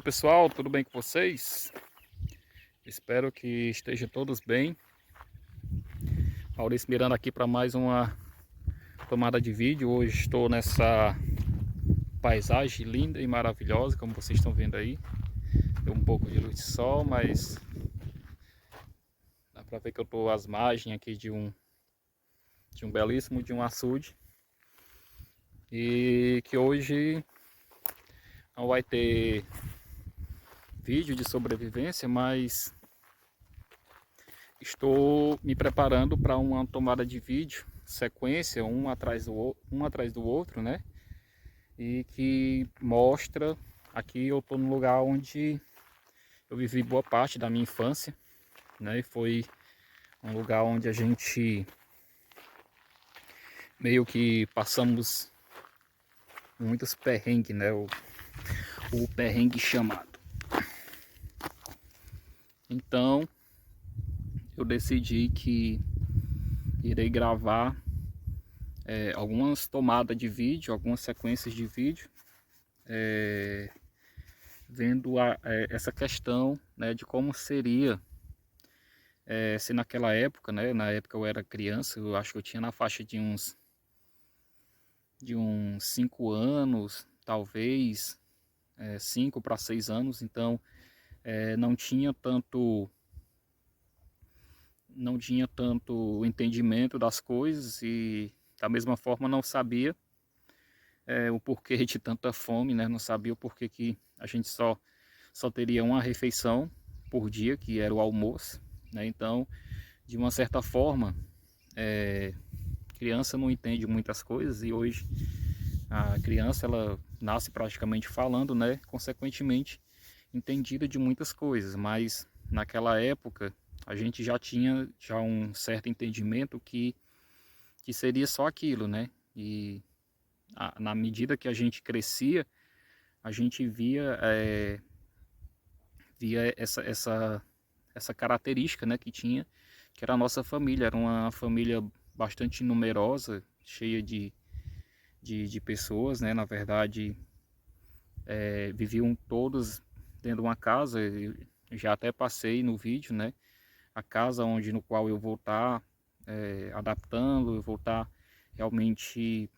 pessoal, tudo bem com vocês? Espero que estejam todos bem. Maurício Miranda aqui para mais uma tomada de vídeo. Hoje estou nessa paisagem linda e maravilhosa, como vocês estão vendo aí. Deu um pouco de luz de sol, mas dá para ver que eu estou às margens aqui de um belíssimo açude. E que hoje não vai ter vídeo de sobrevivência, mas estou me preparando para uma tomada de vídeo, sequência, um atrás do outro, né? E que mostra, aqui eu estou no lugar onde eu vivi boa parte da minha infância, né? E foi um lugar onde a gente meio que passamos muitos perrengues, né? O perrengue chamado. Então eu decidi que irei gravar algumas tomadas de vídeo, algumas sequências de vídeo, vendo essa questão, né, de como seria se naquela época, né, na época eu era criança, eu acho que eu tinha na faixa de uns 5 anos, talvez 5 para 6 anos, então não tinha tanto entendimento das coisas e da mesma forma não sabia o porquê de tanta fome, né? Não sabia o porquê que a gente só teria uma refeição por dia, que era o almoço, né? Então, de uma certa forma, criança não entende muitas coisas e hoje a criança ela nasce praticamente falando, né? Consequentemente, entendida de muitas coisas, mas naquela época a gente já tinha um certo entendimento que seria só aquilo, né? E na medida que a gente crescia, a gente via essa característica, né, que tinha, que era a nossa família. Era uma família bastante numerosa, cheia de pessoas, né? Na verdade, viviam todos dentro de uma casa. Eu já até passei no vídeo, né? A casa no qual eu vou estar adaptando, eu vou estar realmente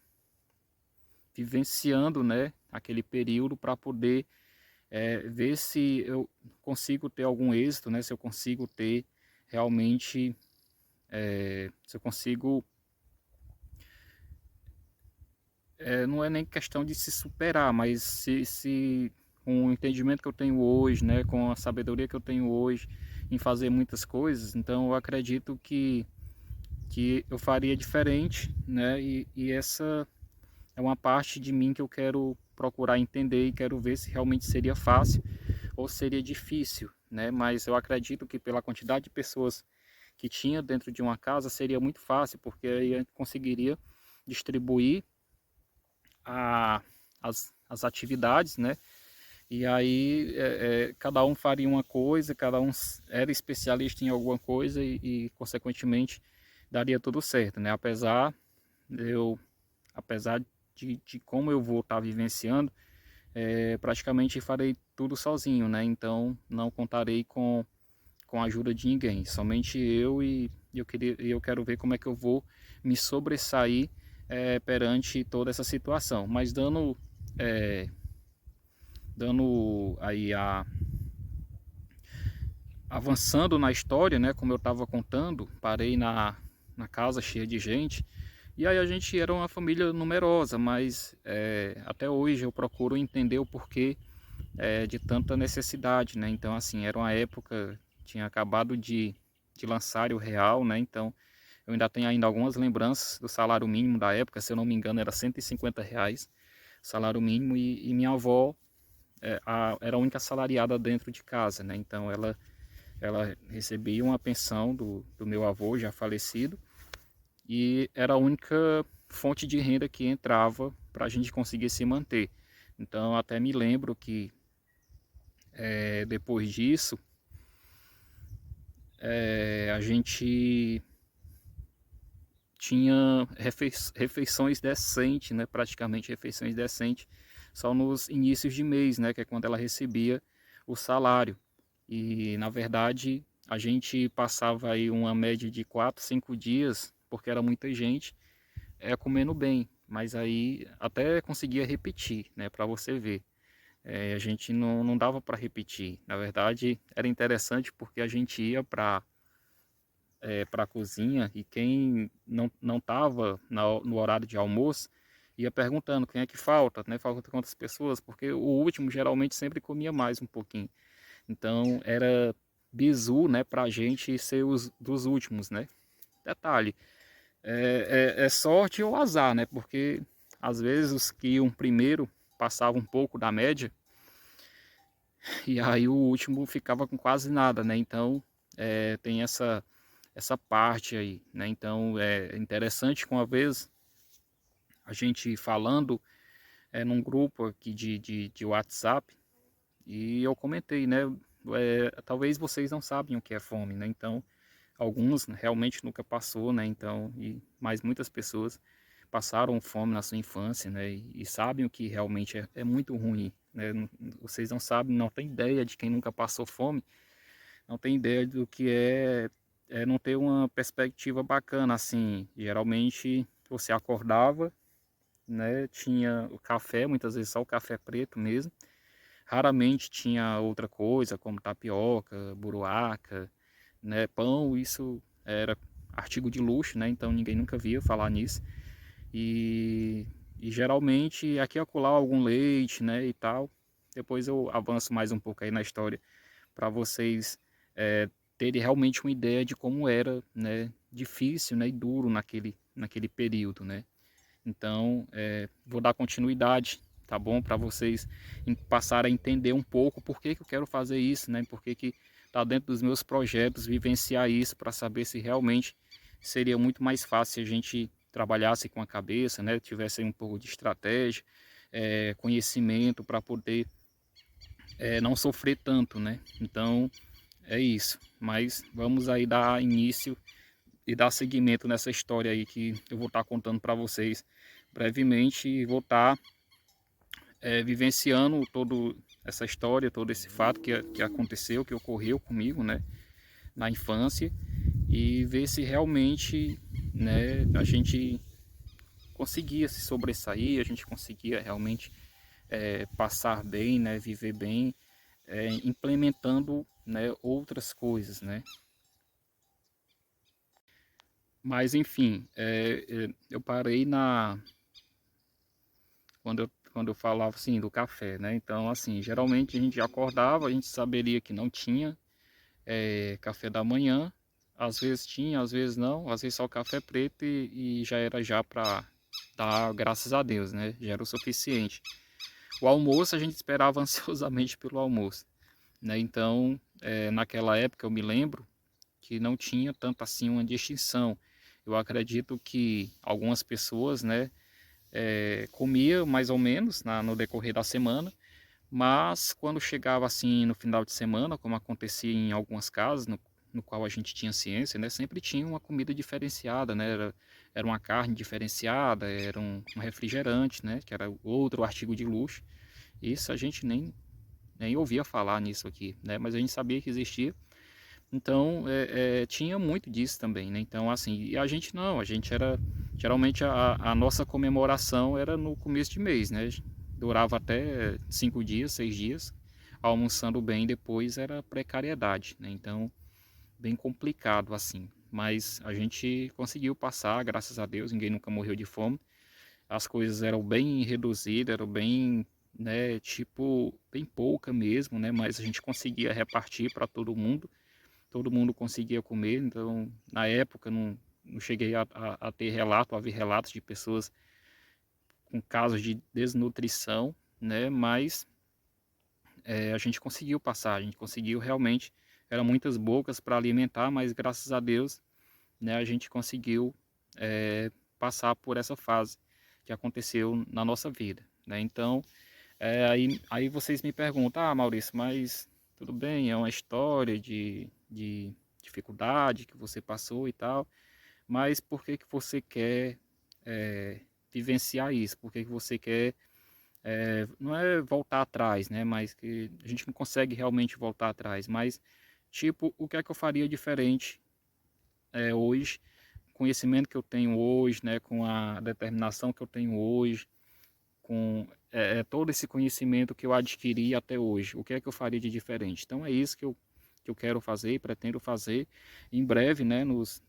vivenciando, né, aquele período para poder ver se eu consigo ter algum êxito, né, se eu consigo ter realmente, se eu consigo, não é nem questão de se superar, mas se com o entendimento que eu tenho hoje, né, com a sabedoria que eu tenho hoje em fazer muitas coisas, então eu acredito que eu faria diferente, né, e essa é uma parte de mim que eu quero procurar entender e quero ver se realmente seria fácil ou seria difícil, né? Mas eu acredito que pela quantidade de pessoas que tinha dentro de uma casa seria muito fácil, porque aí a gente conseguiria distribuir as atividades, né? E aí cada um faria uma coisa, cada um era especialista em alguma coisa e consequentemente daria tudo certo, né? Apesar de como eu vou estar vivenciando, praticamente farei tudo sozinho, né? Então não contarei com a ajuda de ninguém, somente eu e eu quero ver como é que eu vou me sobressair perante toda essa situação. Mas dando aí avançando na história, né? Como eu estava contando, parei na casa cheia de gente. E aí a gente era uma família numerosa, mas até hoje eu procuro entender o porquê de tanta necessidade, né? Então assim, era uma época, tinha acabado de lançar o real, né? Então eu ainda tenho algumas lembranças do salário mínimo da época, se eu não me engano era R$ 150, salário mínimo, e minha avó era a única assalariada dentro de casa, né? Então ela recebia uma pensão do meu avô já falecido, e era a única fonte de renda que entrava para a gente conseguir se manter. Então até me lembro que depois disso a gente tinha refeições decentes, né? Praticamente refeições decentes só nos inícios de mês, né? Que é quando ela recebia o salário. E na verdade a gente passava aí uma média de 4, 5 dias, porque era muita gente, comendo bem. Mas aí até conseguia repetir, né, para você ver. A gente não dava para repetir. Na verdade era interessante porque a gente ia para a cozinha e quem não estava no horário de almoço ia perguntando quem é que falta, né? Falta quantas pessoas, porque o último geralmente sempre comia mais um pouquinho. Então era bizu, né, para a gente ser os dos últimos, né? Detalhe, é sorte ou azar, né? Porque às vezes os que iam primeiro passavam um pouco da média e aí o último ficava com quase nada, né? Então tem essa parte aí, né? Então é interessante que uma vez a gente falando num grupo aqui de WhatsApp e eu comentei, né? Talvez vocês não sabem o que é fome, né? Então alguns realmente nunca passou, né? Então, mas muitas pessoas passaram fome na sua infância, né? E sabem o que realmente é muito ruim, né? Vocês não sabem, não tem ideia de quem nunca passou fome, não tem ideia do que é não ter uma perspectiva bacana, assim. Geralmente você acordava, né? Tinha o café, muitas vezes só o café preto mesmo. Raramente tinha outra coisa, como tapioca, buruaca, né? Pão, isso era artigo de luxo, né? Então ninguém nunca via falar nisso. E geralmente aqui e acolá algum leite, né? E tal. Depois eu avanço mais um pouco aí na história para vocês terem realmente uma ideia de como era, né, difícil, né, e duro naquele período, né. Então, vou dar continuidade, tá bom, para vocês passarem a entender um pouco por que que eu quero fazer isso, né, por que que está dentro dos meus projetos vivenciar isso para saber se realmente seria muito mais fácil se a gente trabalhasse com a cabeça, né, tivesse um pouco de estratégia, conhecimento para poder não sofrer tanto, né. Então, é isso, mas vamos aí dar início e dar seguimento nessa história aí que eu vou estar contando para vocês brevemente e vou estar vivenciando toda essa história, todo esse fato que aconteceu, que ocorreu comigo, né, na infância e ver se realmente, né, a gente conseguia se sobressair, a gente conseguia realmente passar bem, né, viver bem, implementando, né, outras coisas, né. Mas enfim, eu parei quando eu falava assim do café, né? Então assim, geralmente a gente acordava, a gente saberia que não tinha café da manhã, às vezes tinha, às vezes não, às vezes só café preto e já era já para dar graças a Deus, né? Já era o suficiente. O almoço a gente esperava ansiosamente pelo almoço, né? Então, naquela época eu me lembro que não tinha tanto assim uma distinção. Eu acredito que algumas pessoas, né, comia mais ou menos no decorrer da semana, mas quando chegava assim no final de semana, como acontecia em algumas casas, no qual a gente tinha ciência, né, sempre tinha uma comida diferenciada, né, era uma carne diferenciada, era um refrigerante, né, que era outro artigo de luxo. Isso a gente nem ouvia falar nisso aqui, né, mas a gente sabia que existia. Então, tinha muito disso também, né? Então, assim, e a gente não, a gente era, geralmente a nossa comemoração era no começo de mês, né? Durava até 5 dias, 6 dias, almoçando bem, depois era precariedade, né? Então, bem complicado assim. Mas a gente conseguiu passar, graças a Deus, ninguém nunca morreu de fome. As coisas eram bem reduzidas, eram bem, né, tipo, bem pouca mesmo, né? Mas a gente conseguia repartir para todo mundo conseguia comer, então na época não cheguei a ter relato, a ver relatos de pessoas com casos de desnutrição, né? Mas a gente conseguiu passar, a gente conseguiu realmente, eram muitas bocas para alimentar, mas graças a Deus, né, a gente conseguiu passar por essa fase que aconteceu na nossa vida, né? Então, aí vocês me perguntam, ah, Maurício, mas tudo bem, é uma história de dificuldade que você passou e tal, mas por que que você quer vivenciar isso? Por que que você quer não é voltar atrás, né? Mas que a gente não consegue realmente voltar atrás. Mas, tipo, o que é que eu faria diferente hoje, conhecimento que eu tenho hoje, né? Com a determinação que eu tenho hoje, com todo esse conhecimento que eu adquiri até hoje. O que é que eu faria de diferente? Então é isso que eu quero fazer e pretendo fazer em breve, né? Nos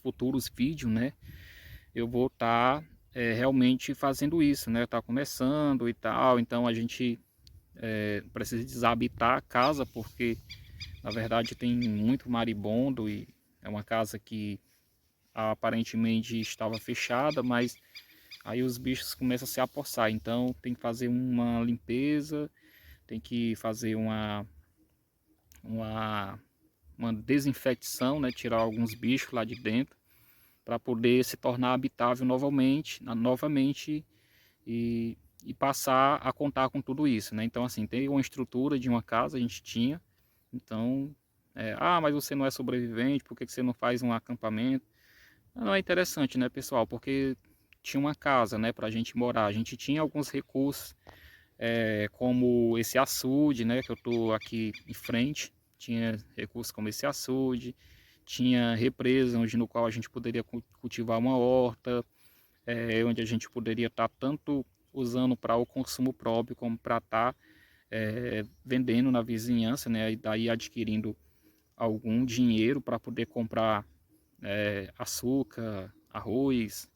futuros vídeos, né? Eu vou estar realmente fazendo isso, né? Tá começando e tal, então a gente precisa desabitar a casa porque na verdade tem muito maribondo e é uma casa que aparentemente estava fechada, mas aí os bichos começam a se apossar, então tem que fazer uma limpeza, tem que fazer uma, uma desinfecção, né? Tirar alguns bichos lá de dentro para poder se tornar habitável novamente e passar a contar com tudo isso, né? Então, assim, tem uma estrutura de uma casa, a gente tinha, então, mas você não é sobrevivente, por que que você não faz um acampamento? Não, é interessante, né, pessoal, porque tinha uma casa, né, para a gente morar, a gente tinha alguns recursos, como esse açude, né, que eu tô aqui em frente, tinha recursos como esse açude, tinha represa onde no qual a gente poderia cultivar uma horta, onde a gente poderia estar tanto usando para o consumo próprio como para estar vendendo na vizinhança, né, e daí adquirindo algum dinheiro para poder comprar açúcar, arroz,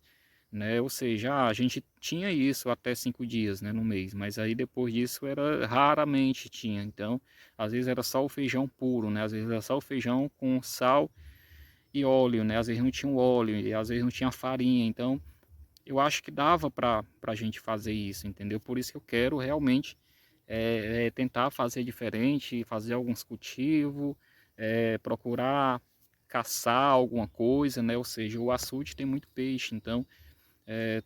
né? Ou seja, a gente tinha isso até 5 dias, né, no mês, mas aí depois disso era raramente tinha. Então, às vezes era só o feijão puro, né? Às vezes era só o feijão com sal e óleo, né? Às vezes não tinha o óleo e às vezes não tinha farinha. Então, eu acho que dava para a gente fazer isso, entendeu? Por isso que eu quero realmente tentar fazer diferente, fazer alguns cultivos, procurar caçar alguma coisa, né? Ou seja, o açude tem muito peixe, então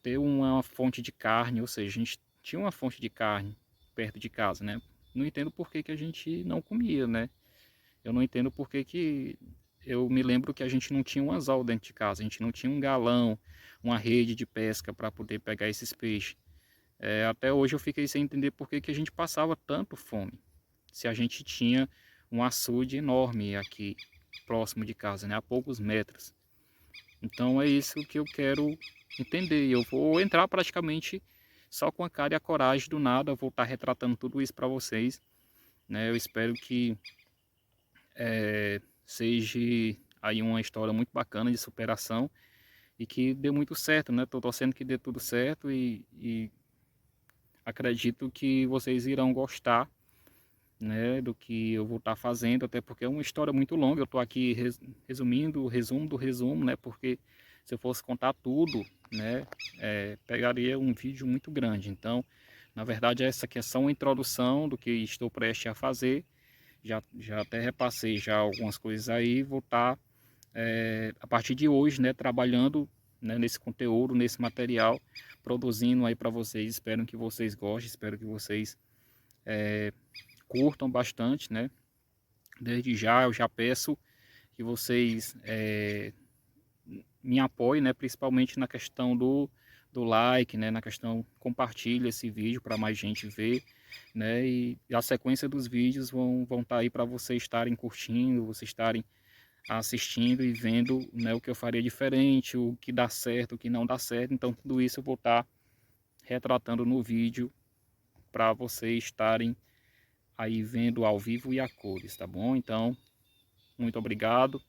ter uma fonte de carne, ou seja, a gente tinha uma fonte de carne perto de casa, né? Não entendo por que que a gente não comia, né? Eu não entendo por que que eu me lembro que a gente não tinha um anzol dentro de casa, a gente não tinha um galão, uma rede de pesca para poder pegar esses peixes. Até hoje eu fiquei sem entender por que que a gente passava tanto fome, se a gente tinha um açude enorme aqui próximo de casa, né? A poucos metros. Então é isso que eu quero entender. Eu vou entrar praticamente só com a cara e a coragem do nada. Eu vou estar retratando tudo isso para vocês, né? Eu espero que seja aí uma história muito bacana de superação e que dê muito certo, né? Tô torcendo que dê tudo certo e acredito que vocês irão gostar, né, do que eu vou estar fazendo, até porque é uma história muito longa. Eu estou aqui resumindo o resumo do resumo, né? Porque se eu fosse contar tudo, né, pegaria um vídeo muito grande. Então, na verdade, essa aqui é só uma introdução do que estou prestes a fazer. Já até repassei já algumas coisas aí. Vou estar a partir de hoje, né, trabalhando, né, nesse conteúdo, nesse material, produzindo aí para vocês. Espero que vocês gostem, espero que vocês curtam bastante, né? Desde já eu já peço que vocês me apoiem, né? Principalmente na questão do like, né? Na questão compartilha esse vídeo para mais gente ver, né? E a sequência dos vídeos vão estar aí para vocês estarem curtindo, vocês estarem assistindo e vendo, né, o que eu faria diferente, o que dá certo, o que não dá certo. Então tudo isso eu vou estar retratando no vídeo para vocês estarem aí vendo ao vivo e a cores, tá bom? Então, muito obrigado.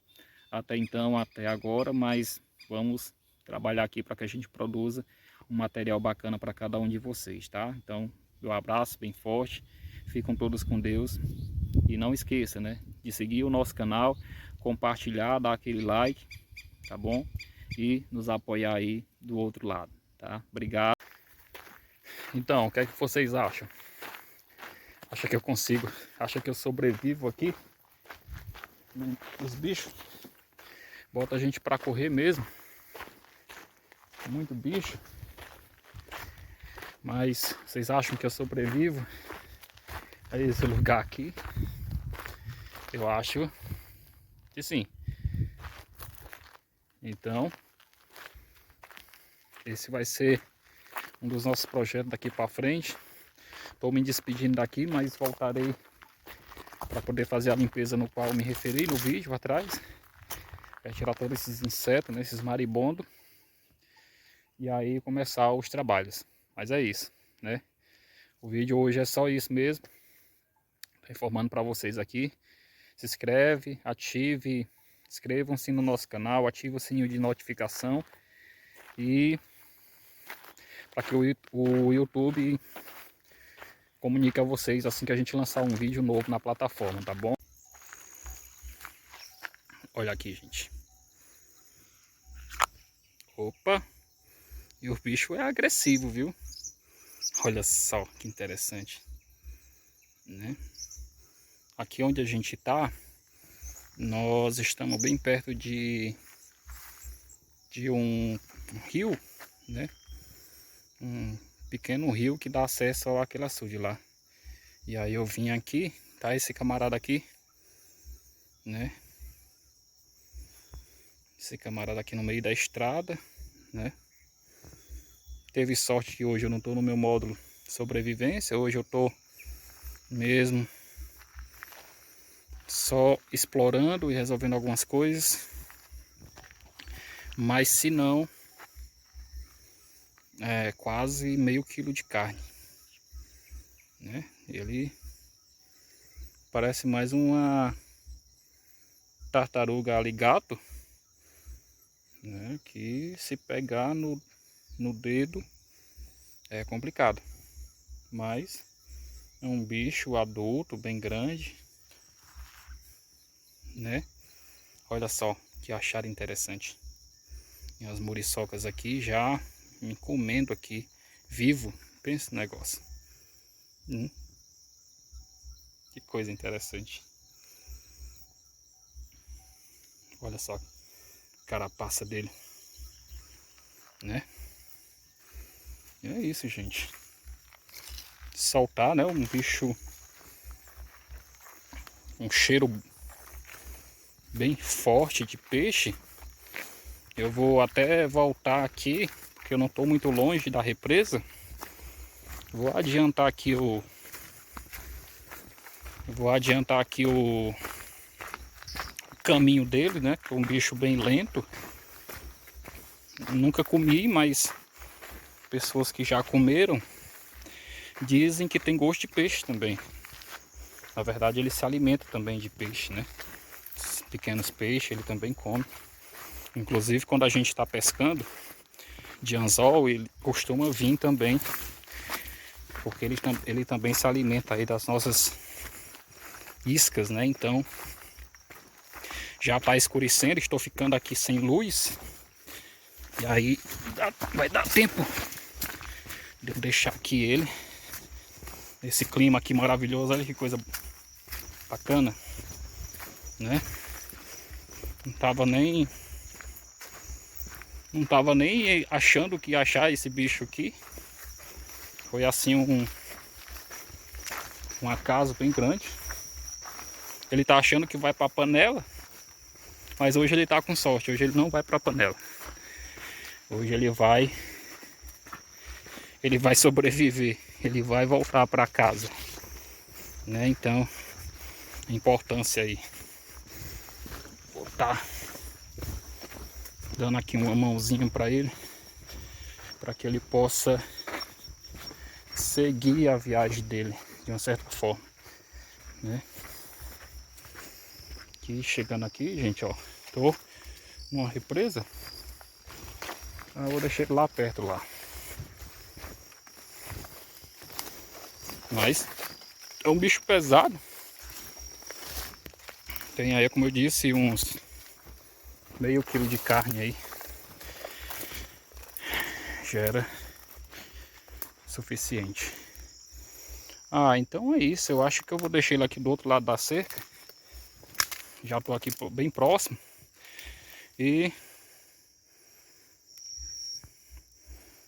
Até então, até agora, mas vamos trabalhar aqui para que a gente produza um material bacana para cada um de vocês, tá? Então, um abraço bem forte. Fiquem todos com Deus. E não esqueça, né, de seguir o nosso canal, compartilhar, dar aquele like, tá bom? E nos apoiar aí do outro lado, tá? Obrigado. Então, o que é que vocês acham? Acha que eu consigo? Acha que eu sobrevivo aqui? Os bichos bota a gente para correr mesmo, muito bicho, mas vocês acham que eu sobrevivo a esse lugar aqui? Eu acho que sim. Então esse vai ser um dos nossos projetos daqui para frente. Estou me despedindo daqui, mas voltarei para poder fazer a limpeza no qual eu me referi no vídeo atrás. É tirar todos esses insetos, né, esses maribondos. E aí começar os trabalhos. Mas é isso, né? O vídeo hoje é só isso mesmo. Tô informando para vocês aqui. Se inscreve, ative, inscrevam-se no nosso canal, ative o sininho de notificação. E para que o YouTube comunique a vocês assim que a gente lançar um vídeo novo na plataforma, tá bom? Olha aqui, gente. Opa! E o bicho é agressivo, viu? Olha só que interessante, né? Aqui onde a gente tá, nós estamos bem perto de um rio, né? Um pequeno rio que dá acesso àquele açude lá. E aí eu vim aqui, tá esse camarada aqui, né? Esse camarada aqui no meio da estrada, né? Teve sorte que hoje eu não estou no meu módulo de sobrevivência. Hoje eu estou mesmo só explorando e resolvendo algumas coisas. Mas se não, é quase meio quilo de carne, né? Ele parece mais uma tartaruga aligato, né? Que se pegar no dedo é complicado, mas é um bicho adulto bem grande, né? Olha só que achado interessante. E as muriçocas aqui já me comendo aqui vivo. Pensa no negócio. Que coisa interessante. Olha só a carapaça dele, né? E é isso, gente. Soltar, né? Um bicho, um cheiro bem forte de peixe. Eu vou até voltar aqui, porque eu não estou muito longe da represa. Vou adiantar aqui o caminho dele, né? Que é um bicho bem lento. Nunca comi, mas pessoas que já comeram dizem que tem gosto de peixe também. Na verdade, ele se alimenta também de peixe, né? Esses pequenos peixes ele também come. Inclusive, quando a gente está pescando de anzol, ele costuma vir também, porque ele também se alimenta aí das nossas iscas, né? Então, já está escurecendo, estou ficando aqui sem luz. E aí vai dar tempo de eu deixar aqui ele. Esse clima aqui maravilhoso, olha que coisa bacana, né? Não tava nem achando que ia achar esse bicho aqui. Foi assim um acaso bem grande. Ele tá achando que vai para a panela, mas hoje ele tá com sorte. Hoje ele não vai para a panela. Hoje ele vai sobreviver. Ele vai voltar para casa, né? Então, a importância aí. Vou tá dando aqui uma mãozinha para ele, para que ele possa seguir a viagem dele de uma certa forma, né? Aqui, chegando aqui, gente, ó, tô numa represa. Eu vou deixar ele lá perto lá. Mas é um bicho pesado. Tem aí, como eu disse, uns meio quilo de carne aí. Já era suficiente. Ah, então é isso. Eu acho que eu vou deixar ele aqui do outro lado da cerca. Já tô aqui bem próximo. E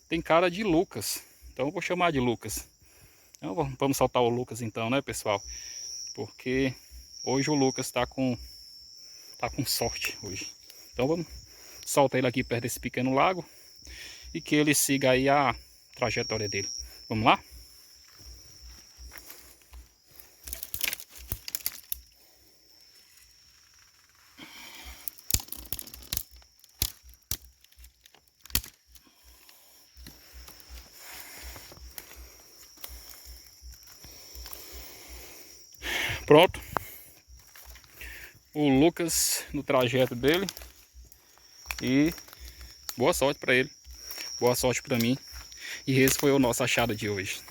tem cara de Lucas. Então eu vou chamar de Lucas. Então vamos soltar o Lucas então, né, pessoal? Porque hoje o Lucas tá com sorte hoje. Então vamos soltar ele aqui perto desse pequeno lago. E que ele siga aí a trajetória dele. Vamos lá? Pronto. O Lucas no trajeto dele. E boa sorte para ele. Boa sorte para mim. E esse foi o nosso achado de hoje.